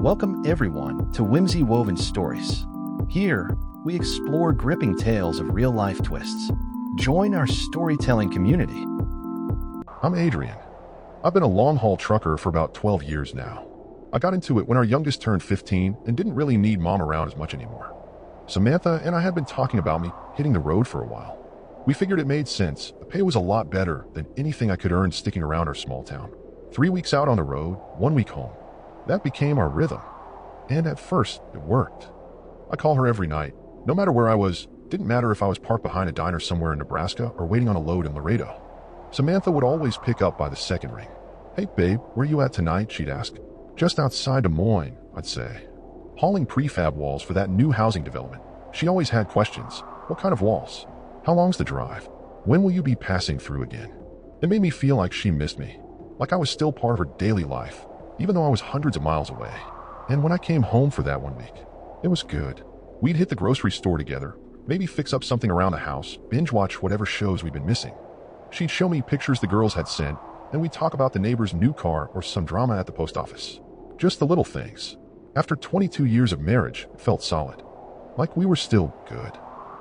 Welcome everyone to Whimsy Woven Stories. Here, we explore gripping tales of real-life twists. Join our storytelling community. I'm Adrian. I've been a long-haul trucker for about 12 years now. I got into it when our youngest turned 15 and didn't really need mom around as much anymore. Samantha and I had been talking about me hitting the road for a while. We figured it made sense. The pay was a lot better than anything I could earn sticking around our small town. 3 weeks out on the road, 1 week home. That became our rhythm. And at first, it worked. I call her every night, no matter where I was. Didn't matter if I was parked behind a diner somewhere in Nebraska or waiting on a load in Laredo. Samantha would always pick up by the second ring. "Hey babe, where you at tonight?" she'd ask. "Just outside Des Moines," I'd say. Hauling prefab walls for that new housing development. She always had questions. What kind of walls? How long's the drive? When will you be passing through again? It made me feel like she missed me, like I was still part of her daily life, even though I was hundreds of miles away. And when I came home for that 1 week, it was good. We'd hit the grocery store together, maybe fix up something around the house, binge watch whatever shows we'd been missing. She'd show me pictures the girls had sent, and we'd talk about the neighbor's new car or some drama at the post office. Just the little things. After 22 years of marriage, it felt solid. Like we were still good.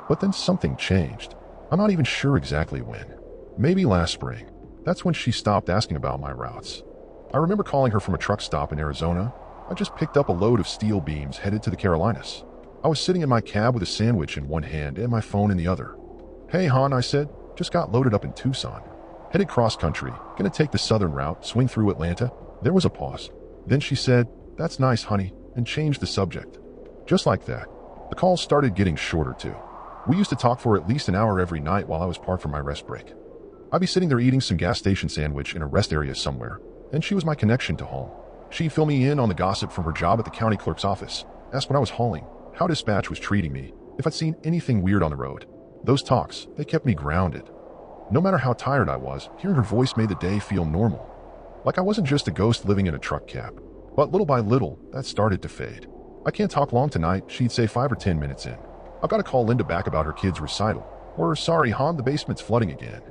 But then something changed. I'm not even sure exactly when. Maybe last spring. That's when she stopped asking about my routes. I remember calling her from a truck stop in Arizona. I just picked up a load of steel beams headed to the Carolinas. I was sitting in my cab with a sandwich in one hand and my phone in the other. "Hey, hon," I said. "Just got loaded up in Tucson. Headed cross-country. Gonna take the southern route, swing through Atlanta." There was a pause. Then she said, "That's nice, honey," and changed the subject. Just like that. The calls started getting shorter, too. We used to talk for at least an hour every night while I was parked for my rest break. I'd be sitting there eating some gas station sandwich in a rest area somewhere, and she was my connection to home. She'd fill me in on the gossip from her job at the county clerk's office, ask what I was hauling, how dispatch was treating me, if I'd seen anything weird on the road. Those talks, they kept me grounded. No matter how tired I was, hearing her voice made the day feel normal. Like I wasn't just a ghost living in a truck cab. But little by little, that started to fade. "I can't talk long tonight," she'd say 5 or 10 minutes in. "I've got to call Linda back about her kid's recital." Or, "Sorry, hon, the basement's flooding again.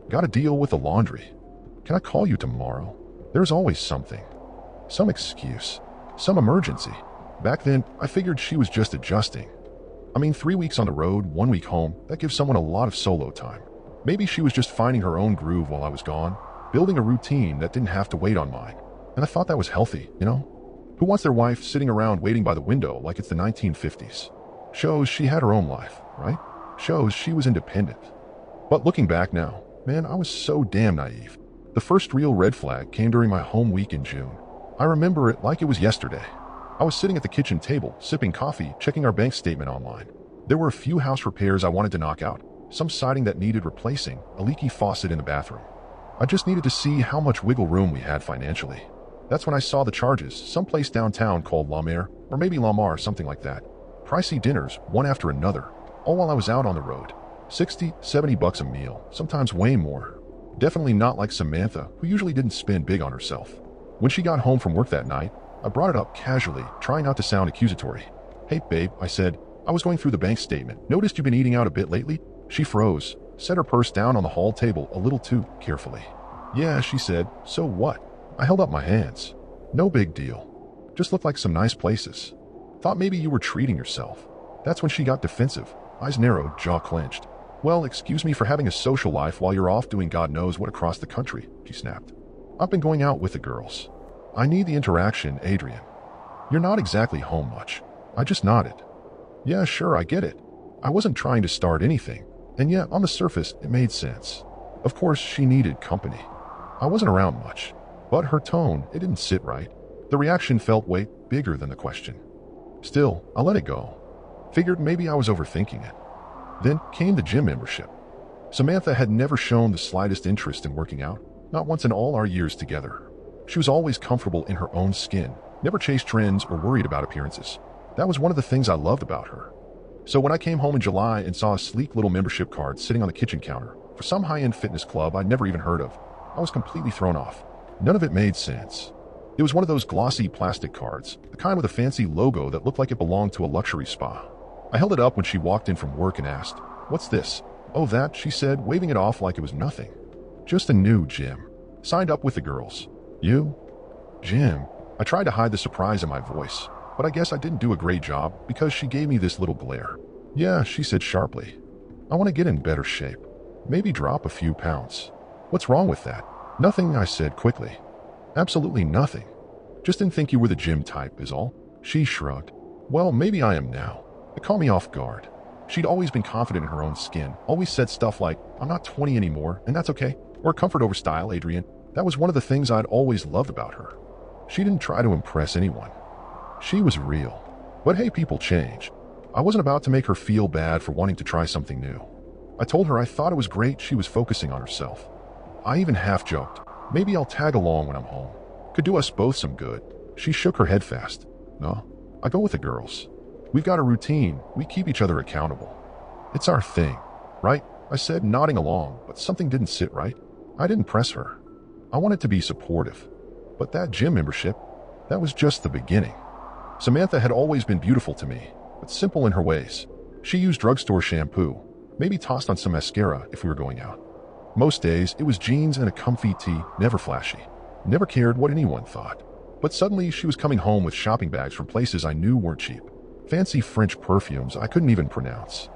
Got to deal with the laundry. Can I call you tomorrow?" There's always something. Some excuse. Some emergency. Back then, I figured she was just adjusting. 3 weeks on the road, 1 week home, that gives someone a lot of solo time. Maybe she was just finding her own groove while I was gone, building a routine that didn't have to wait on mine. And I thought that was healthy, you know? Who wants their wife sitting around waiting by the window like it's the 1950s? Shows she had her own life, right? Shows she was independent. But looking back now, man, I was so damn naive. The first real red flag came during my home week in June. I remember it like it was yesterday. I was sitting at the kitchen table, sipping coffee, checking our bank statement online. There were a few house repairs I wanted to knock out, some siding that needed replacing, a leaky faucet in the bathroom. I just needed to see how much wiggle room we had financially. That's when I saw the charges, someplace downtown called La Mer, or maybe La Mar, something like that. Pricey dinners, one after another, all while I was out on the road. 60, 70 bucks a meal, sometimes way more. Definitely not like Samantha, who usually didn't spend big on herself. When she got home from work that night, I brought it up casually, trying not to sound accusatory. "Hey babe," I said, "I was going through the bank statement. Noticed you've been eating out a bit lately?" She froze, set her purse down on the hall table a little too carefully. "Yeah," she said, "so what?" I held up my hands. "No big deal. Just looked like some nice places. Thought maybe you were treating yourself." That's when she got defensive, eyes narrowed, jaw clenched. "Well, excuse me for having a social life while you're off doing God knows what across the country," she snapped. "I've been going out with the girls. I need the interaction, Adrian. You're not exactly home much." I just nodded. "Yeah, sure, I get it." I wasn't trying to start anything, and yet on the surface, it made sense. Of course, she needed company. I wasn't around much, but her tone, it didn't sit right. The reaction felt way bigger than the question. Still, I let it go. Figured maybe I was overthinking it. Then came the gym membership. Samantha had never shown the slightest interest in working out, not once in all our years together. She was always comfortable in her own skin, never chased trends or worried about appearances. That was one of the things I loved about her. So when I came home in July and saw a sleek little membership card sitting on the kitchen counter for some high-end fitness club I'd never even heard of, I was completely thrown off. None of it made sense. It was one of those glossy plastic cards, the kind with a fancy logo that looked like it belonged to a luxury spa. I held it up when she walked in from work and asked, "What's this?" "Oh, that," she said, waving it off like it was nothing. "Just a new gym. Signed up with the girls." "You?" "Gym?" I tried to hide the surprise in my voice, but I guess I didn't do a great job because she gave me this little glare. Yeah, she said sharply. I want to get in better shape. Maybe drop a few pounds. What's wrong with that? Nothing, I said quickly. Absolutely nothing. Just didn't think you were the gym type is all. She shrugged. Well, maybe I am now. It caught me off guard. She'd always been confident in her own skin, always said stuff like, I'm not 20 anymore, and that's okay. Or comfort over style, Adrian. That was one of the things I'd always loved about her. She didn't try to impress anyone. She was real. But hey, people change. I wasn't about to make her feel bad for wanting to try something new. I told her I thought it was great she was focusing on herself. I even half joked, maybe I'll tag along when I'm home. Could do us both some good. She shook her head fast. No, I go with the girls. We've got a routine. We keep each other accountable. It's our thing, right? I said, nodding along, but something didn't sit right. I didn't press her. I wanted to be supportive. But that gym membership, that was just the beginning. Samantha had always been beautiful to me, but simple in her ways. She used drugstore shampoo, maybe tossed on some mascara if we were going out. Most days, it was jeans and a comfy tee, never flashy. Never cared what anyone thought. But suddenly, she was coming home with shopping bags from places I knew weren't cheap. Fancy French perfumes I couldn't even pronounce.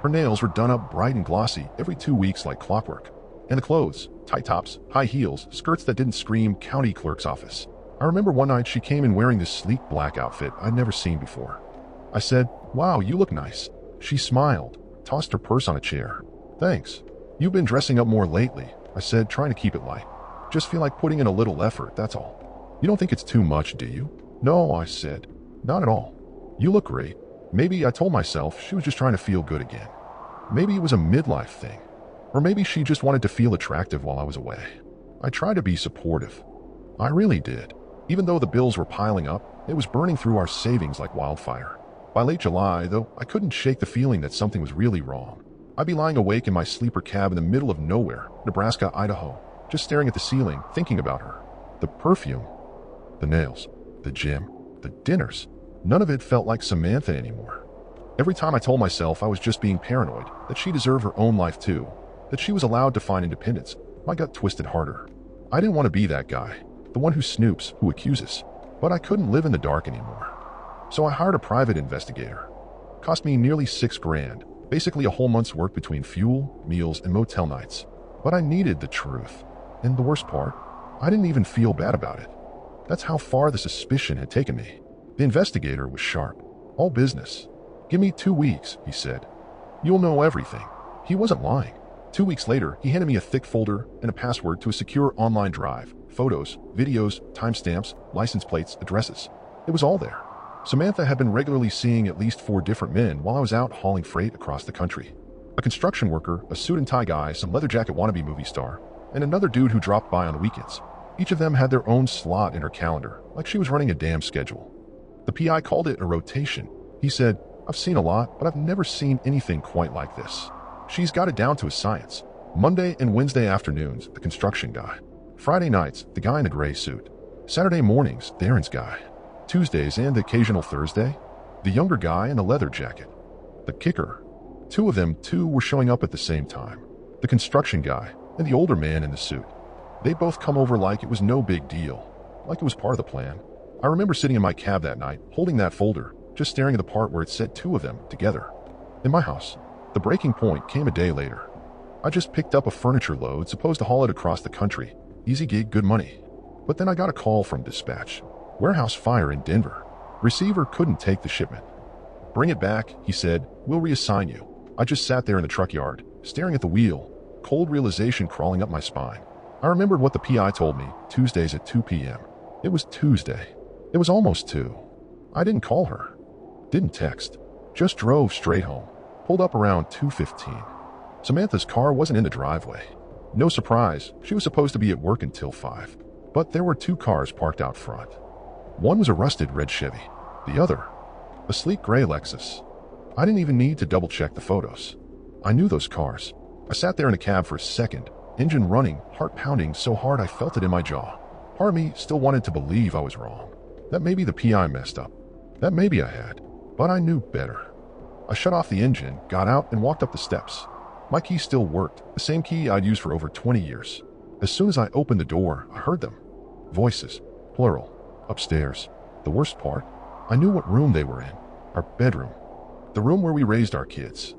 Her nails were done up bright and glossy every 2 weeks like clockwork. And the clothes, tight tops, high heels, skirts that didn't scream county clerk's office. I remember one night she came in wearing this sleek black outfit I'd never seen before. I said, wow, you look nice. She smiled, tossed her purse on a chair. Thanks. You've been dressing up more lately, I said, trying to keep it light. Just feel like putting in a little effort, that's all. You don't think it's too much, do you? No, I said. Not at all. You look great. Maybe I told myself she was just trying to feel good again. Maybe it was a midlife thing. Or maybe she just wanted to feel attractive while I was away. I tried to be supportive. I really did. Even though the bills were piling up, it was burning through our savings like wildfire. By late July, though, I couldn't shake the feeling that something was really wrong. I'd be lying awake in my sleeper cab in the middle of nowhere, Nebraska, Idaho, just staring at the ceiling, thinking about her. The perfume, the nails, the gym, the dinners. None of it felt like Samantha anymore. Every time I told myself I was just being paranoid, that she deserved her own life too, that she was allowed to find independence, my gut twisted harder. I didn't want to be that guy, the one who snoops, who accuses. But I couldn't live in the dark anymore. So I hired a private investigator. Cost me nearly $6,000, basically a whole month's work between fuel, meals, and motel nights. But I needed the truth. And the worst part, I didn't even feel bad about it. That's how far the suspicion had taken me. The investigator was sharp. All business. Give me 2 weeks, he said. You'll know everything. He wasn't lying. 2 weeks later, he handed me a thick folder and a password to a secure online drive. Photos, videos, timestamps, license plates, addresses. It was all there. Samantha had been regularly seeing at least 4 different men while I was out hauling freight across the country. A construction worker, a suit and tie guy, some leather jacket wannabe movie star, and another dude who dropped by on the weekends. Each of them had their own slot in her calendar, like she was running a damn schedule. The PI called it a rotation. He said, I've seen a lot, but I've never seen anything quite like this. She's got it down to a science. Monday and Wednesday afternoons, the construction guy. Friday nights, the guy in the gray suit. Saturday mornings, the errands guy. Tuesdays and the occasional Thursday, the younger guy in a leather jacket. The kicker, 2 of them were showing up at the same time. The construction guy and the older man in the suit. They both come over like it was no big deal, like it was part of the plan. I remember sitting in my cab that night, holding that folder, just staring at the part where it said 2 of them together. In my house, the breaking point came a day later. I just picked up a furniture load supposed to haul it across the country. Easy gig, good money. But then I got a call from dispatch. Warehouse fire in Denver. Receiver couldn't take the shipment. Bring it back, he said. We'll reassign you. I just sat there in the truck yard, staring at the wheel, cold realization crawling up my spine. I remembered what the PI told me, Tuesdays at 2 p.m. It was Tuesday. It was almost 2. I didn't call her. Didn't text. Just drove straight home. Pulled up around 2:15. Samantha's car wasn't in the driveway. No surprise, she was supposed to be at work until 5. But there were 2 cars parked out front. One was a rusted red Chevy. The other, a sleek gray Lexus. I didn't even need to double-check the photos. I knew those cars. I sat there in the cab for a second, engine running, heart pounding so hard I felt it in my jaw. Part of me still wanted to believe I was wrong. That maybe the PI messed up. That maybe I had. But I knew better. I shut off the engine, got out, and walked up the steps. My key still worked, the same key I'd used for over 20 years. As soon as I opened the door, I heard them. Voices. Plural. Upstairs. The worst part? I knew what room they were in. Our bedroom. The room where we raised our kids.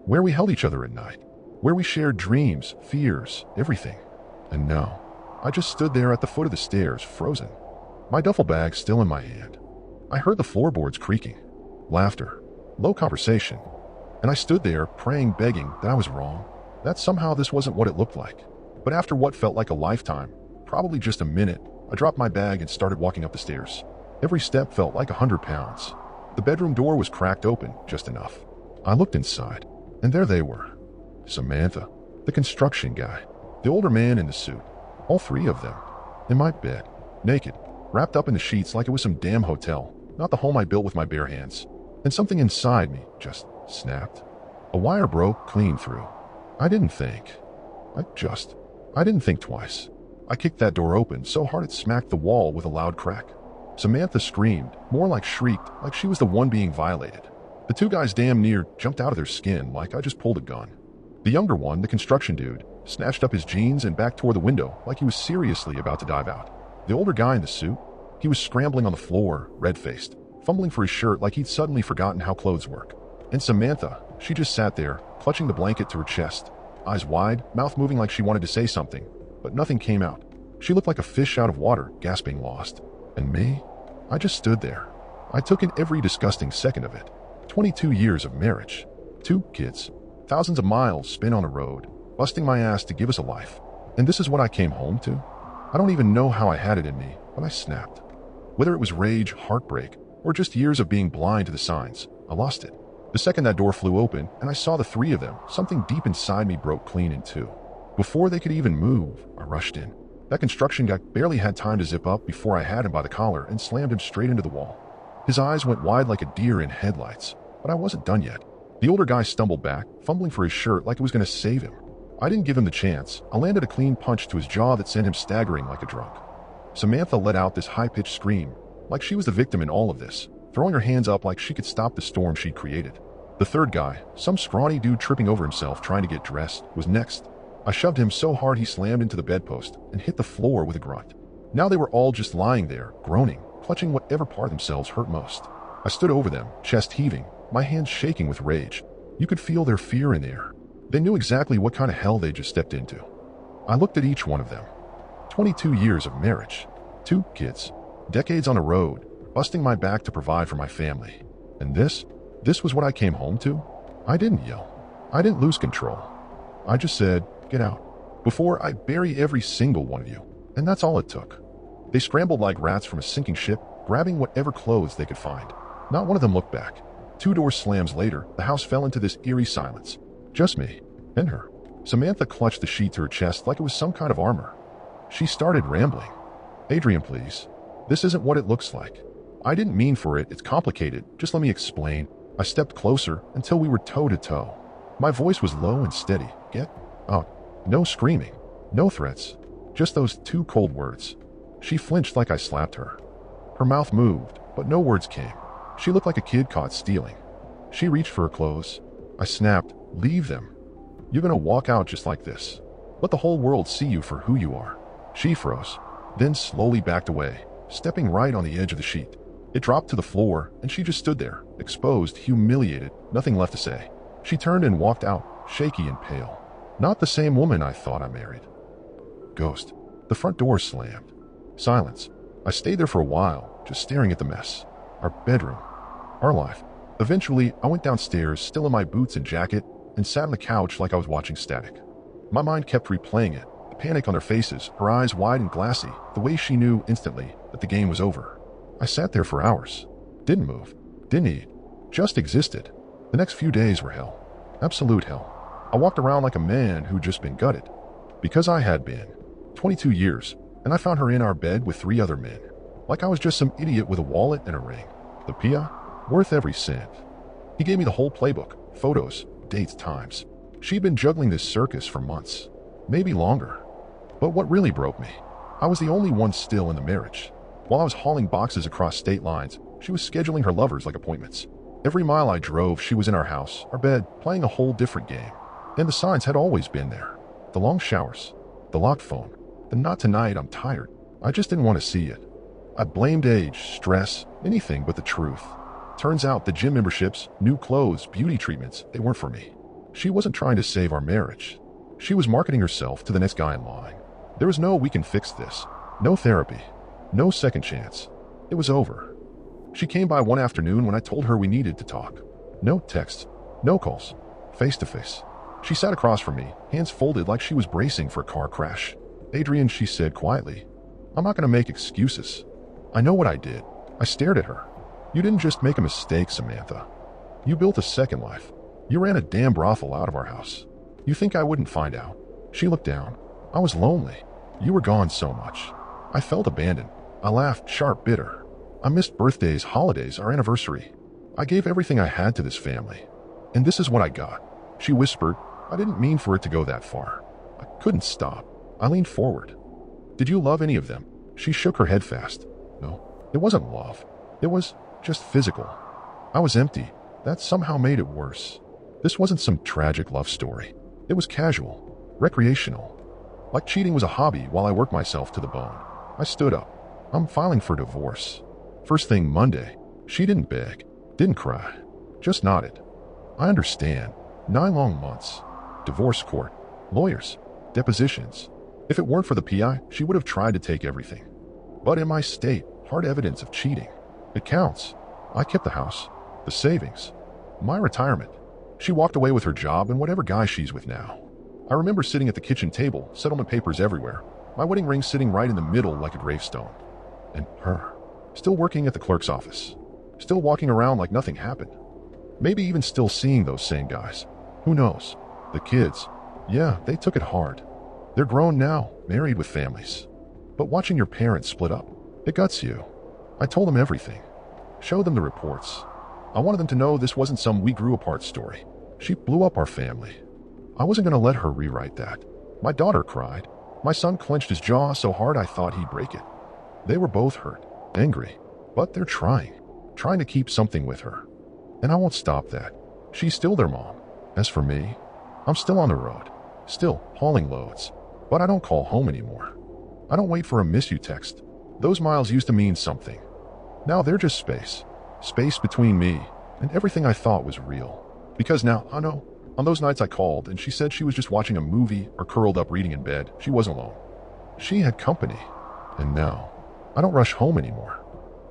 Where we held each other at night. Where we shared dreams, fears, everything. And now, I just stood there at the foot of the stairs, frozen. My duffel bag still in my hand. I heard the floorboards creaking. Laughter. Low conversation. And I stood there, praying, begging that I was wrong. That somehow this wasn't what it looked like. But after what felt like a lifetime, probably just a minute, I dropped my bag and started walking up the stairs. Every step felt like 100 pounds. The bedroom door was cracked open, just enough. I looked inside, and there they were. Samantha, the construction guy, the older man in the suit, all three of them, in my bed, naked, wrapped up in the sheets like it was some damn hotel, not the home I built with my bare hands. And something inside me just snapped. A wire broke clean through. I didn't think twice. I kicked that door open so hard it smacked the wall with a loud crack. Samantha screamed, more like shrieked, like she was the one being violated. The two guys damn near jumped out of their skin like I just pulled a gun. The younger one, the construction dude, snatched up his jeans and backed toward the window like he was seriously about to dive out. The older guy in the suit, he was scrambling on the floor, red-faced, fumbling for his shirt like he'd suddenly forgotten how clothes work. And Samantha, she just sat there, clutching the blanket to her chest, eyes wide, mouth moving like she wanted to say something, but nothing came out. She looked like a fish out of water, gasping lost. And me? I just stood there. I took in every disgusting second of it. 22 years of marriage. 2 kids. Thousands of miles spent on a road, busting my ass to give us a life. And this is what I came home to? I don't even know how I had it in me, but I snapped. Whether it was rage, heartbreak, or just years of being blind to the signs, I lost it. The second that door flew open and I saw the 3 of them, something deep inside me broke clean in 2. Before they could even move, I rushed in. That construction guy barely had time to zip up before I had him by the collar and slammed him straight into the wall. His eyes went wide like a deer in headlights, but I wasn't done yet. The older guy stumbled back, fumbling for his shirt like it was going to save him. I didn't give him the chance. I landed a clean punch to his jaw that sent him staggering like a drunk. Samantha let out this high-pitched scream, like she was the victim in all of this, throwing her hands up like she could stop the storm she'd created. The third guy, some scrawny dude tripping over himself trying to get dressed, was next. I shoved him so hard he slammed into the bedpost and hit the floor with a grunt. Now they were all just lying there, groaning, clutching whatever part of themselves hurt most. I stood over them, chest heaving, my hands shaking with rage. You could feel their fear in the air. They knew exactly what kind of hell they just stepped into. I looked at each one of them. 22 years of marriage, 2 kids, decades on a road, busting my back to provide for my family. And this was what I came home to? I didn't yell. I didn't lose control. I just said, "Get out, before I bury every single one of you." And that's all it took. They scrambled like rats from a sinking ship, grabbing whatever clothes they could find. Not one of them looked back. 2 door slams later, the house fell into this eerie silence. Just me and her. Samantha clutched the sheet to her chest like it was some kind of armor. She started rambling. "Adrian, please. This isn't what it looks like. I didn't mean for it. It's complicated. Just let me explain." I stepped closer until we were toe to toe. My voice was low and steady. "Get out." No screaming. No threats. Just those 2 cold words. She flinched like I slapped her. Her mouth moved, but no words came. She looked like a kid caught stealing. She reached for her clothes. I snapped, "Leave them. You're gonna walk out just like this. Let the whole world see you for who you are." She froze, then slowly backed away, stepping right on the edge of the sheet. It dropped to the floor, and she just stood there, exposed, humiliated, nothing left to say. She turned and walked out, shaky and pale. Not the same woman I thought I married. Ghost. The front door slammed. Silence. I stayed there for a while, just staring at the mess. Our bedroom. Our life. Eventually, I went downstairs, still in my boots and jacket, and sat on the couch like I was watching static. My mind kept replaying it, the panic on their faces, her eyes wide and glassy, the way she knew instantly that the game was over. I sat there for hours. Didn't move. Didn't eat. Just existed. The next few days were hell. Absolute hell. I walked around like a man who'd just been gutted. Because I had been. 22 years, and I found her in our bed with 3 other men. Like I was just some idiot with a wallet and a ring. The Pia? Worth every cent. He gave me the whole playbook, photos, dates, times. She'd been juggling this circus for months. Maybe longer. But what really broke me? I was the only one still in the marriage. While I was hauling boxes across state lines, she was scheduling her lovers like appointments. Every mile I drove, she was in our house, our bed, playing a whole different game. And the signs had always been there. The long showers, the locked phone, the "not tonight, I'm tired." I just didn't want to see it. I blamed age, stress, anything but the truth. Turns out the gym memberships, new clothes, beauty treatments, they weren't for me. She wasn't trying to save our marriage. She was marketing herself to the next guy in line. There was no "we can fix this." No therapy. No second chance. It was over. She came by one afternoon when I told her we needed to talk. No texts. No calls. Face to face. She sat across from me, hands folded like she was bracing for a car crash. "Adrian," she said quietly, "I'm not going to make excuses. I know what I did." I stared at her. "You didn't just make a mistake, Samantha. You built a second life. You ran a damn brothel out of our house. You think I wouldn't find out?" She looked down. "I was lonely. You were gone so much. I felt abandoned." I laughed, sharp, bitter. "I missed birthdays, holidays, our anniversary. I gave everything I had to this family. And this is what I got." She whispered. I didn't mean for it to go that far. I couldn't stop. I leaned forward. "Did you love any of them?" She shook her head fast. "No, it wasn't love. It was just physical. I was empty. That somehow made it worse. This wasn't some tragic love story. It was casual, recreational. Like cheating was a hobby while I worked myself to the bone." I stood up. "I'm filing for divorce." First thing Monday. She didn't beg, didn't cry, just nodded. "I understand. 9 long months. Divorce court, lawyers, depositions. If it weren't for the PI, she would have tried to take everything. But in my state, hard evidence of cheating. It counts. I kept the house, the savings, my retirement." She walked away with her job and whatever guy she's with now. I remember sitting at the kitchen table, settlement papers everywhere, my wedding ring sitting right in the middle like a gravestone. And her, still working at the clerk's office, still walking around like nothing happened. Maybe even still seeing those same guys. Who knows? The kids, yeah, they took it hard. They're grown now, married with families. But watching your parents split up, it guts you. I told them everything. Showed them the reports. I wanted them to know this wasn't some "we grew apart" story. She blew up our family. I wasn't going to let her rewrite that. My daughter cried. My son clenched his jaw so hard I thought he'd break it. They were both hurt, angry, but they're trying to keep something with her. And I won't stop that. She's still their mom. As for me, I'm still on the road, still hauling loads, but I don't call home anymore. I don't wait for a "miss you" text. Those miles used to mean something. Now they're just space. Space between me and everything I thought was real. Because now, I know, on those nights I called and she said she was just watching a movie or curled up reading in bed, she wasn't alone. She had company. And now, I don't rush home anymore.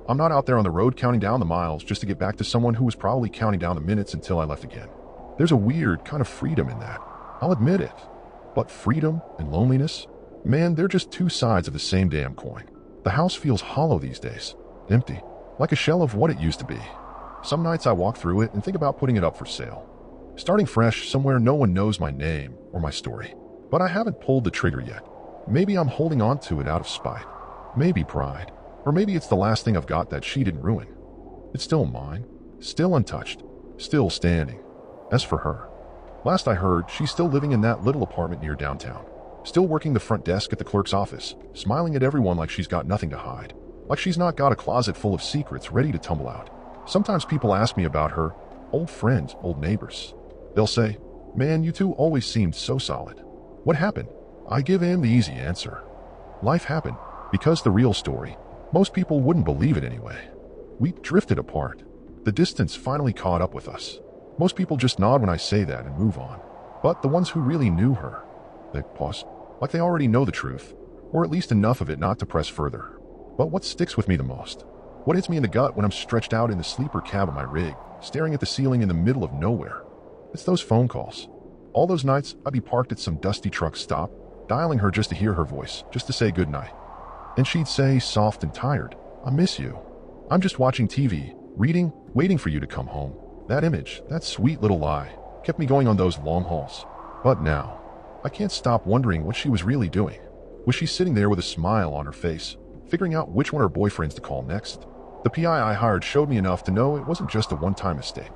I'm not out there on the road counting down the miles just to get back to someone who was probably counting down the minutes until I left again. There's a weird kind of freedom in that. I'll admit it. But freedom and loneliness, man, they're just two sides of the same damn coin. The house feels hollow these days. Empty. Like a shell of what it used to be. Some nights I walk through it and think about putting it up for sale. Starting fresh somewhere no one knows my name or my story. But I haven't pulled the trigger yet. Maybe I'm holding on to it out of spite. Maybe pride. Or maybe it's the last thing I've got that she didn't ruin. It's still mine. Still untouched. Still standing. As for her, last I heard, she's still living in that little apartment near downtown. Still working the front desk at the clerk's office, smiling at everyone like she's got nothing to hide. Like she's not got a closet full of secrets ready to tumble out. Sometimes people ask me about her, old friends, old neighbors. They'll say, "Man, you two always seemed so solid. What happened?" I give them the easy answer. Life happened, because the real story, most people wouldn't believe it anyway. We drifted apart. The distance finally caught up with us. Most people just nod when I say that and move on. But the ones who really knew her, they pause, like they already know the truth, or at least enough of it not to press further. But what sticks with me the most? What hits me in the gut when I'm stretched out in the sleeper cab of my rig, staring at the ceiling in the middle of nowhere? It's those phone calls. All those nights, I'd be parked at some dusty truck stop, dialing her just to hear her voice, just to say goodnight. And she'd say, soft and tired, "I miss you. I'm just watching TV, reading, waiting for you to come home." That image, that sweet little lie, kept me going on those long hauls. But now, I can't stop wondering what she was really doing. Was she sitting there with a smile on her face, figuring out which one of her boyfriends to call next? The PI I hired showed me enough to know it wasn't just a one-time mistake.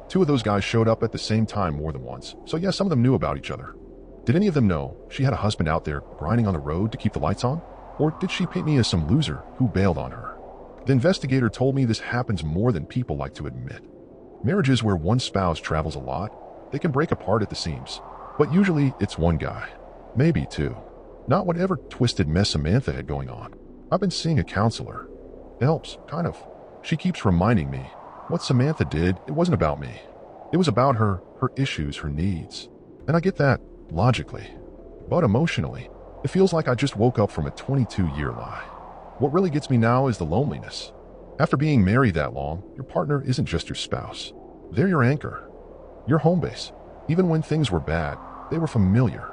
2 of those guys showed up at the same time more than once, so yeah, some of them knew about each other. Did any of them know she had a husband out there grinding on the road to keep the lights on? Or did she paint me as some loser who bailed on her? The investigator told me this happens more than people like to admit. Marriages where one spouse travels a lot, they can break apart at the seams. But usually it's one guy. Maybe 2. Not whatever twisted mess Samantha had going on. I've been seeing a counselor. It helps, kind of. She keeps reminding me, what Samantha did, it wasn't about me. It was about her issues, her needs. And I get that, logically. But emotionally, it feels like I just woke up from a 22-year lie. What really gets me now is the loneliness. After being married that long, your partner isn't just your spouse. They're your anchor, your home base. Even when things were bad, they were familiar.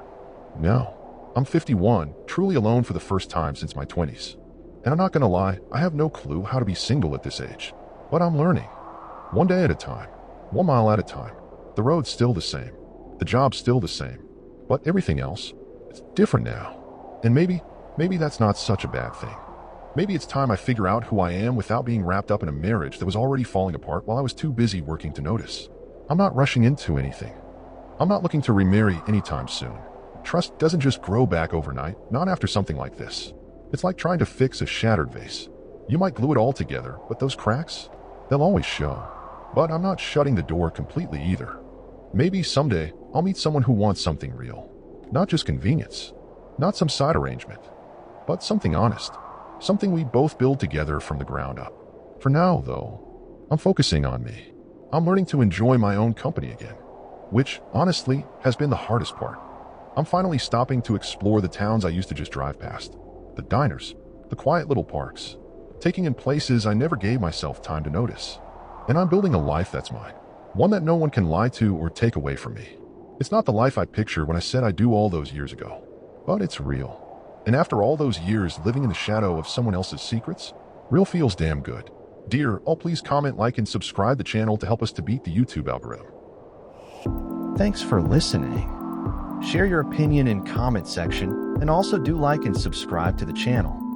Now, I'm 51, truly alone for the first time since my 20s. And I'm not gonna lie, I have no clue how to be single at this age. But I'm learning. One day at a time, 1 mile at a time. The road's still the same. The job's still the same. But everything else, it's different now. And maybe that's not such a bad thing. Maybe it's time I figure out who I am without being wrapped up in a marriage that was already falling apart while I was too busy working to notice. I'm not rushing into anything. I'm not looking to remarry anytime soon. Trust doesn't just grow back overnight, not after something like this. It's like trying to fix a shattered vase. You might glue it all together, but those cracks, they'll always show. But I'm not shutting the door completely either. Maybe someday I'll meet someone who wants something real. Not just convenience. Not some side arrangement. But something honest. Something we both build together from the ground up. For now, though, I'm focusing on me. I'm learning to enjoy my own company again. Which, honestly, has been the hardest part. I'm finally stopping to explore the towns I used to just drive past. The diners. The quiet little parks. Taking in places I never gave myself time to notice. And I'm building a life that's mine. One that no one can lie to or take away from me. It's not the life I pictured when I said I'd do all those years ago. But it's real. And after all those years living in the shadow of someone else's secrets, real feels damn good. Dear, all please comment, like, and subscribe the channel to help us to beat the YouTube algorithm. Thanks for listening. Share your opinion in comment section and also do like and subscribe to the channel.